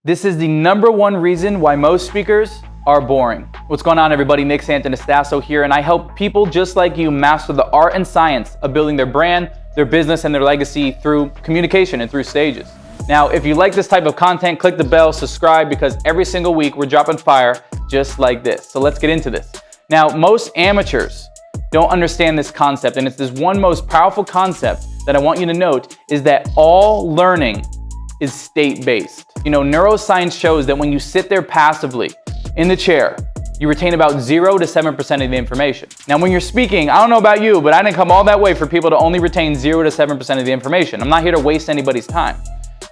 This is the #1 reason why most speakers are boring. What's going on, everybody? Nick Santonastasso here, and I help people just like you master the art and science of building their brand, their business, and their legacy through communication and through stages. Now, if you like this type of content, click the bell, subscribe, because every single week we're dropping fire just like this. So let's get into this. Now, most amateurs don't understand this concept, and it's this one most powerful concept that I want you to note, is that all learning is state-based. You know, neuroscience shows that when you sit there passively in the chair, you retain about 0 to 7% of the information. Now, when you're speaking, I don't know about you, but I didn't come all that way for people to only retain 0 to 7% of the information. I'm not here to waste anybody's time.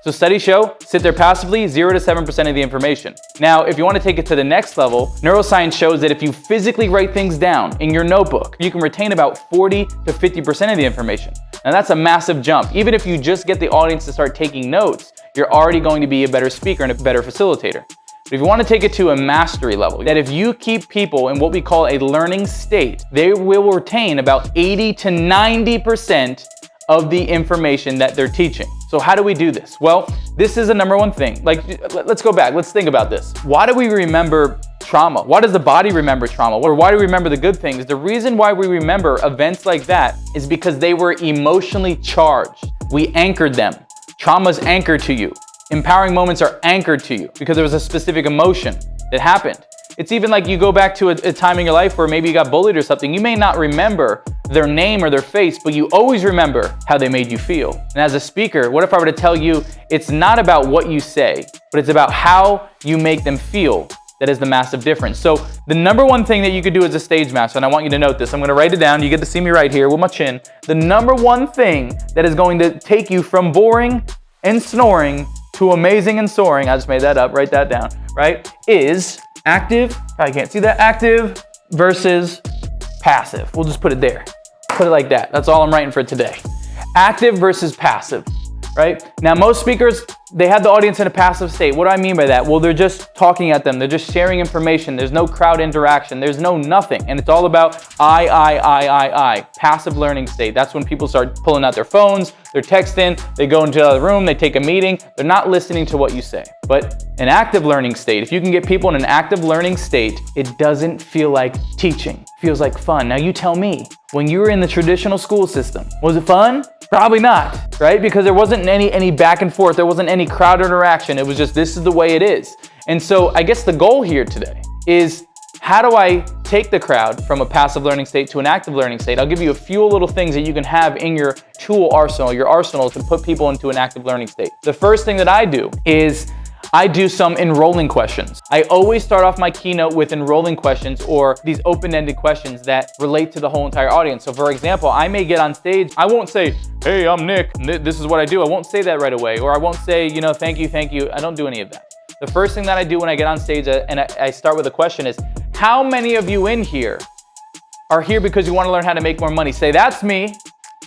So studies show, sit there passively, 0 to 7% of the information. Now, if you want to take it to the next level, neuroscience shows that if you physically write things down in your notebook, you can retain about 40 to 50% of the information. Now, that's a massive jump. Even if you just get the audience to start taking notes, you're already going to be a better speaker and a better facilitator. But if you want to take it to a mastery level, that if you keep people in what we call a learning state, they will retain about 80 to 90% of the information that they're teaching. So how do we do this? Well, this is the #1 thing. Like, let's go back. Let's think about this. Why do we remember trauma? Why does the body remember trauma? Or why do we remember the good things? The reason why we remember events like that is because they were emotionally charged. We anchored them. Trauma's anchored to you. Empowering moments are anchored to you because there was a specific emotion that happened. It's even like you go back to a time in your life where maybe you got bullied or something. You may not remember their name or their face, but you always remember how they made you feel. And as a speaker, what if I were to tell you it's not about what you say, but it's about how you make them feel? That is the massive difference. So the #1 thing that you could do as a stage master, and I want you to note this, I'm gonna write it down, you get to see me right here with my chin. The #1 thing that is going to take you from boring and snoring to amazing and soaring, I just made that up, write that down, right? Is active, I can't see that, active versus passive. We'll just put it there. Put it like that. That's all I'm writing for today. Active versus passive, right? Now, most speakers, they have the audience in a passive state. What do I mean by that? Well, they're just talking at them. They're just sharing information. There's no crowd interaction. There's no nothing. And it's all about I. Passive learning state. That's when people start pulling out their phones, they're texting, they go into the room, they take a meeting. They're not listening to what you say. But an active learning state, if you can get people in an active learning state, it doesn't feel like teaching. It feels like fun. Now you tell me, when you were in the traditional school system, was it fun? Probably not, right? Because there wasn't any back and forth. There wasn't any crowd interaction. It was just, this is the way it is. And so I guess the goal here today is, how do I take the crowd from a passive learning state to an active learning state? I'll give you a few little things that you can have in your tool arsenal, your arsenal, to put people into an active learning state. The first thing that I do is I do some enrolling questions. I always start off my keynote with enrolling questions, or these open-ended questions that relate to the whole entire audience. So for example, I may get on stage, I won't say, hey, I'm Nick, this is what I do. I won't say that right away. Or I won't say, you know, thank you. I don't do any of that. The first thing that I do when I get on stage and I start with a question is, how many of you in here are here because you want to learn how to make more money? Say, that's me.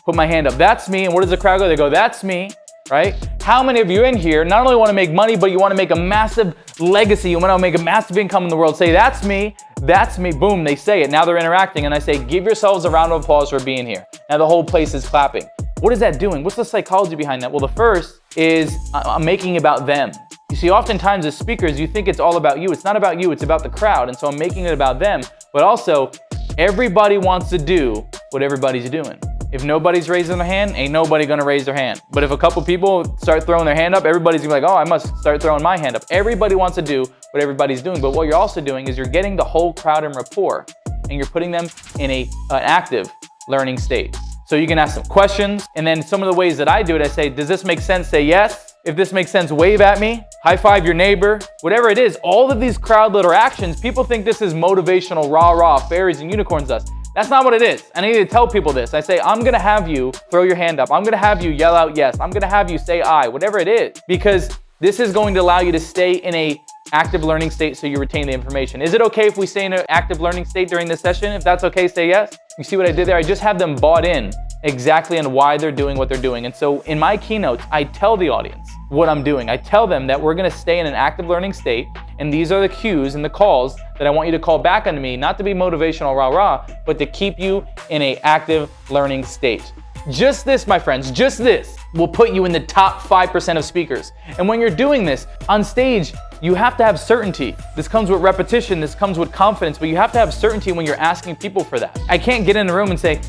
Put my hand up, that's me. And where does the crowd go? They go, that's me, right? How many of you in here not only want to make money, but you want to make a massive legacy, you want to make a massive income in the world? Say, that's me, that's me. Boom, they say it. Now they're interacting, and I say, give yourselves a round of applause for being here. Now the whole place is clapping. What is that doing? What's the psychology behind that? Well, the first is I'm making it about them. You see, oftentimes as speakers, you think it's all about you. It's not about you, it's about the crowd. And so I'm making it about them, but also everybody wants to do what everybody's doing. If nobody's raising their hand, ain't nobody gonna raise their hand. But if a couple people start throwing their hand up, everybody's gonna be like, oh, I must start throwing my hand up. Everybody wants to do what everybody's doing. But what you're also doing is you're getting the whole crowd in rapport, and you're putting them in an active learning state. So you can ask them questions, and then some of the ways that I do it, I say, does this make sense? Say yes. If this makes sense, wave at me, high five your neighbor, whatever it is. All of these crowd interactions, people think this is motivational, rah, fairies and unicorns us. That's not what it is. And I need to tell people this. I say, I'm gonna have you throw your hand up. I'm gonna have you yell out yes. I'm gonna have you say I, whatever it is. Because this is going to allow you to stay in a active learning state so you retain the information. Is it okay if we stay in an active learning state during this session? If that's okay, say yes. You see what I did there? I just have them bought in exactly on why they're doing what they're doing. And so in my keynotes, I tell the audience what I'm doing. I tell them that we're gonna stay in an active learning state, and these are the cues and the calls that I want you to call back on me, not to be motivational rah, but to keep you in an active learning state. Just this, my friends, just this will put you in the top 5% of speakers. And when you're doing this on stage, you have to have certainty. This comes with repetition, this comes with confidence, but you have to have certainty when you're asking people for that. I can't get in the room and say,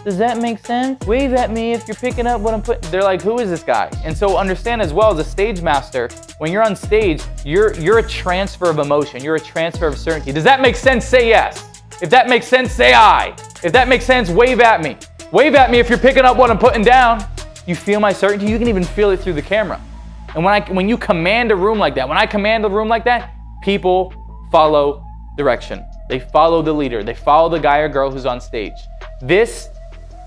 does that make sense? Wave at me if you're picking up what I'm putting. They're like, who is this guy? And so understand as well, as a stage master, when you're on stage, you're a transfer of emotion, you're a transfer of certainty. Does that make sense? Say yes. If that makes sense, say aye. If that makes sense, wave at me. Wave at me if you're picking up what I'm putting down. You feel my certainty? You can even feel it through the camera. And when you command a room like that, when I command a room like that, people follow direction. They follow the leader. They follow the guy or girl who's on stage. This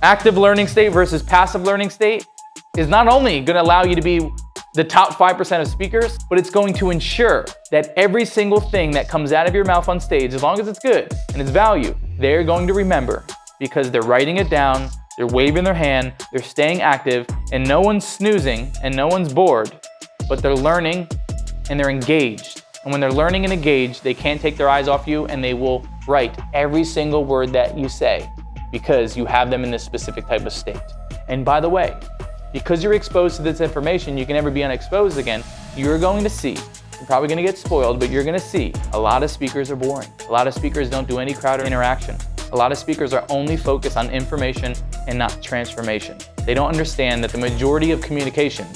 active learning state versus passive learning state is not only going to allow you to be the top 5% of speakers, but it's going to ensure that every single thing that comes out of your mouth on stage, as long as it's good and it's value, they're going to remember because they're writing it down, they're waving their hand, they're staying active, and no one's snoozing and no one's bored, but they're learning and they're engaged. And when they're learning and engaged, they can't take their eyes off you and they will write every single word that you say because you have them in this specific type of state. And by the way, because you're exposed to this information, you can never be unexposed again. You're going to see, you're probably going to get spoiled, but you're going to see a lot of speakers are boring. A lot of speakers don't do any crowd interaction. A lot of speakers are only focused on information and not transformation. They don't understand that the majority of communication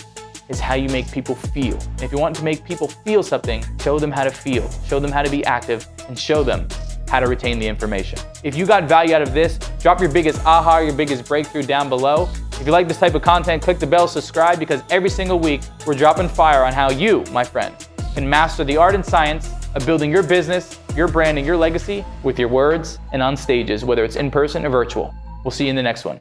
is how you make people feel. And if you want to make people feel something, show them how to feel, show them how to be active, and show them how to retain the information. If you got value out of this, drop your biggest aha, your biggest breakthrough down below. If you like this type of content, click the bell, subscribe, because every single week we're dropping fire on how you, my friend, can master the art and science of building your business, your brand, and your legacy with your words and on stages, whether it's in person or virtual. We'll see you in the next one.